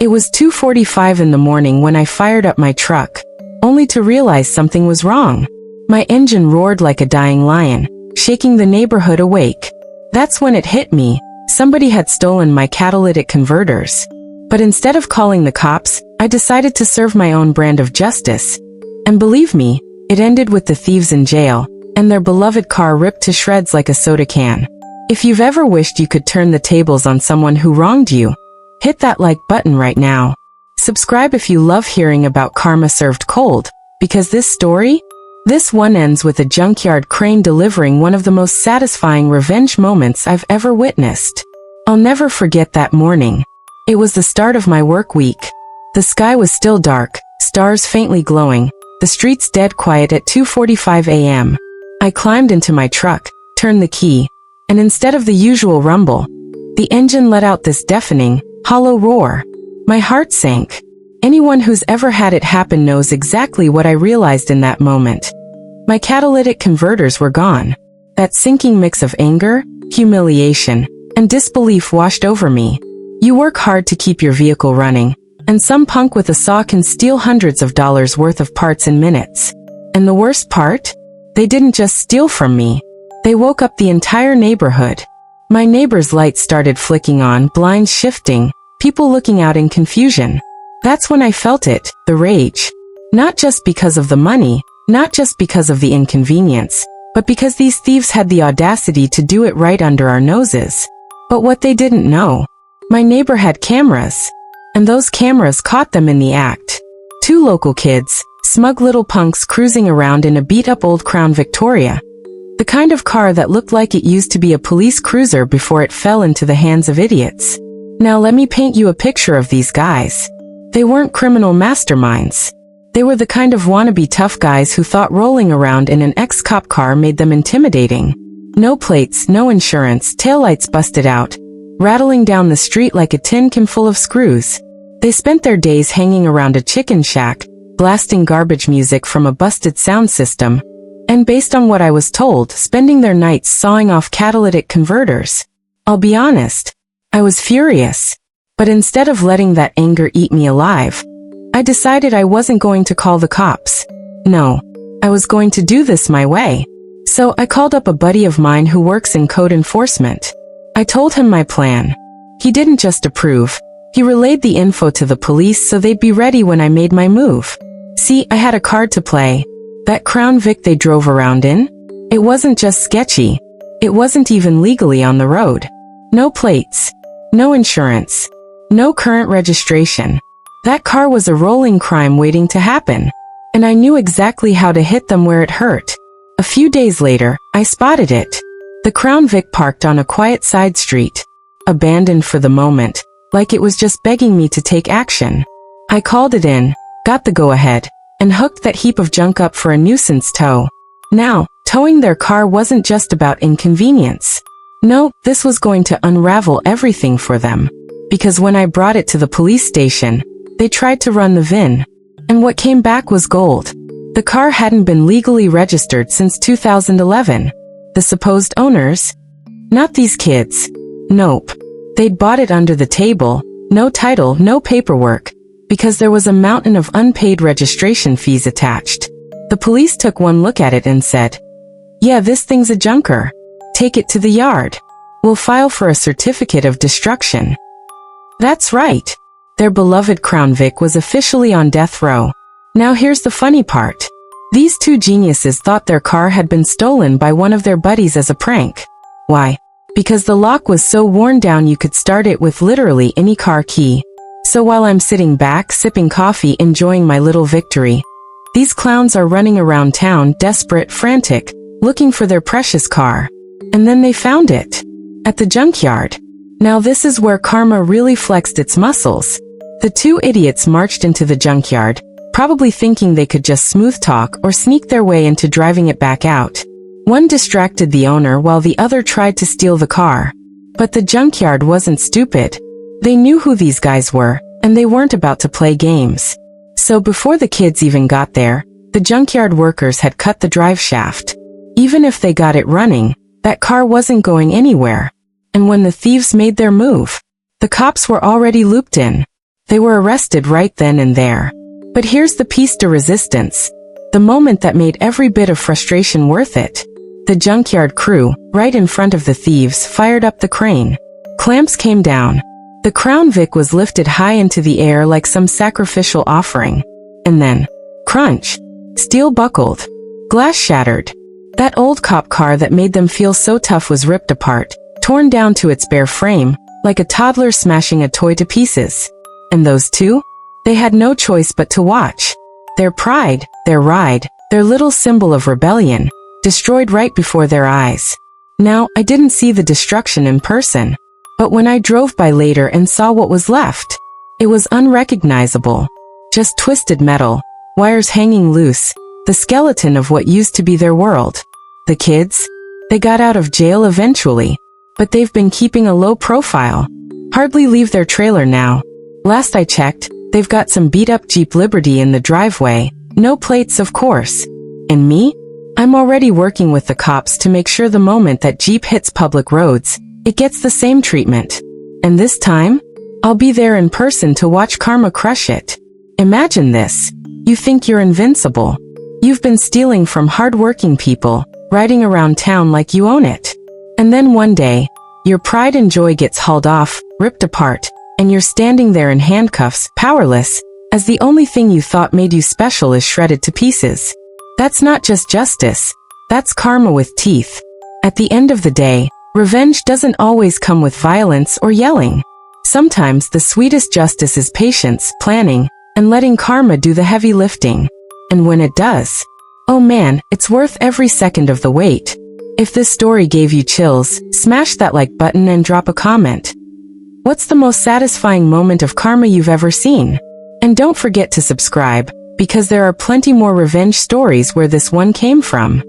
It was 2:45 in the morning when I fired up my truck, only to realize something was wrong. My engine roared like a dying lion, shaking the neighborhood awake. That's when it hit me. Somebody had stolen my catalytic converters. But instead of calling the cops, I decided to serve my own brand of justice. And believe me, it ended with the thieves in jail, and their beloved car ripped to shreds like a soda can. If you've ever wished you could turn the tables on someone who wronged you, hit that like button right now. Subscribe if you love hearing about karma served cold, because this one ends with a junkyard crane delivering one of the most satisfying revenge moments I've ever witnessed. I'll never forget that morning. It was the start of my work week. The sky was still dark, stars faintly glowing, the streets dead quiet at 2:45 a.m. I climbed into my truck, turned the key, and instead of the usual rumble, the engine let out this deafening, hollow roar. My heart sank. Anyone who's ever had it happen knows exactly what I realized in that moment. My catalytic converters were gone. That sinking mix of anger, humiliation, and disbelief washed over me. You work hard to keep your vehicle running, and some punk with a saw can steal hundreds of dollars worth of parts in minutes. And the worst part? They didn't just steal from me. They woke up the entire neighborhood. My neighbor's lights started flicking on, blinds shifting, people looking out in confusion. That's when I felt it, the rage. Not just because of the money, not just because of the inconvenience, but because these thieves had the audacity to do it right under our noses. But what they didn't know, my neighbor had cameras, and those cameras caught them in the act. Two local kids, smug little punks cruising around in a beat-up old Crown Victoria. The kind of car that looked like it used to be a police cruiser before it fell into the hands of idiots. Now let me paint you a picture of these guys. They weren't criminal masterminds. They were the kind of wannabe tough guys who thought rolling around in an ex-cop car made them intimidating. No plates, no insurance, taillights busted out, rattling down the street like a tin can full of screws. They spent their days hanging around a chicken shack, blasting garbage music from a busted sound system, and based on what I was told, spending their nights sawing off catalytic converters. I'll be honest, I was furious. But instead of letting that anger eat me alive, I decided I wasn't going to call the cops. No, I was going to do this my way. So I called up a buddy of mine who works in code enforcement. I told him my plan. He didn't just approve. He relayed the info to the police so they'd be ready when I made my move. See, I had a card to play. That Crown Vic they drove around in? It wasn't just sketchy. It wasn't even legally on the road. No plates. No insurance. No current registration. That car was a rolling crime waiting to happen. And I knew exactly how to hit them where it hurt. A few days later, I spotted it. The Crown Vic parked on a quiet side street, abandoned for the moment, like it was just begging me to take action. I called it in, got the go-ahead, and hooked that heap of junk up for a nuisance tow. Now, towing their car wasn't just about inconvenience. No, this was going to unravel everything for them. Because when I brought it to the police station, they tried to run the VIN. And what came back was gold. The car hadn't been legally registered since 2011. The supposed owners? Not these kids. Nope. They'd bought it under the table, no title, no paperwork, because there was a mountain of unpaid registration fees attached. The police took one look at it and said, "Yeah, this thing's a junker. Take it to the yard. We'll file for a certificate of destruction." That's right. Their beloved Crown Vic was officially on death row. Now here's the funny part. These two geniuses thought their car had been stolen by one of their buddies as a prank. Why? Because the lock was so worn down you could start it with literally any car key. So while I'm sitting back sipping coffee enjoying my little victory, these clowns are running around town desperate, frantic, looking for their precious car. And then they found it. At the junkyard. Now this is where karma really flexed its muscles. The two idiots marched into the junkyard, probably thinking they could just smooth talk or sneak their way into driving it back out. One distracted the owner while the other tried to steal the car. But the junkyard wasn't stupid. They knew who these guys were, and they weren't about to play games. So before the kids even got there, the junkyard workers had cut the drive shaft. Even if they got it running, that car wasn't going anywhere. And when the thieves made their move, the cops were already looped in. They were arrested right then and there. But here's the piece de resistance. The moment that made every bit of frustration worth it. The junkyard crew, right in front of the thieves, fired up the crane. Clamps came down. The Crown Vic was lifted high into the air like some sacrificial offering. And then, crunch. Steel buckled. Glass shattered. That old cop car that made them feel so tough was ripped apart, torn down to its bare frame, like a toddler smashing a toy to pieces. And those two? They had no choice but to watch. Their pride, their ride, their little symbol of rebellion, destroyed right before their eyes. Now, I didn't see the destruction in person. But when I drove by later and saw what was left, it was unrecognizable. Just twisted metal, wires hanging loose, the skeleton of what used to be their world. The kids? They got out of jail eventually, but they've been keeping a low profile. Hardly leave their trailer now. Last I checked, they've got some beat-up Jeep Liberty in the driveway, no plates of course. And me? I'm already working with the cops to make sure the moment that Jeep hits public roads, it gets the same treatment. And this time, I'll be there in person to watch karma crush it. Imagine this. You think you're invincible. You've been stealing from hard-working people, riding around town like you own it. And then one day, your pride and joy gets hauled off, ripped apart, and you're standing there in handcuffs, powerless, as the only thing you thought made you special is shredded to pieces. That's not just justice. That's karma with teeth. At the end of the day, revenge doesn't always come with violence or yelling. Sometimes the sweetest justice is patience, planning, and letting karma do the heavy lifting. And when it does, oh man, it's worth every second of the wait. If this story gave you chills, smash that like button and drop a comment. What's the most satisfying moment of karma you've ever seen? And don't forget to subscribe, because there are plenty more revenge stories where this one came from.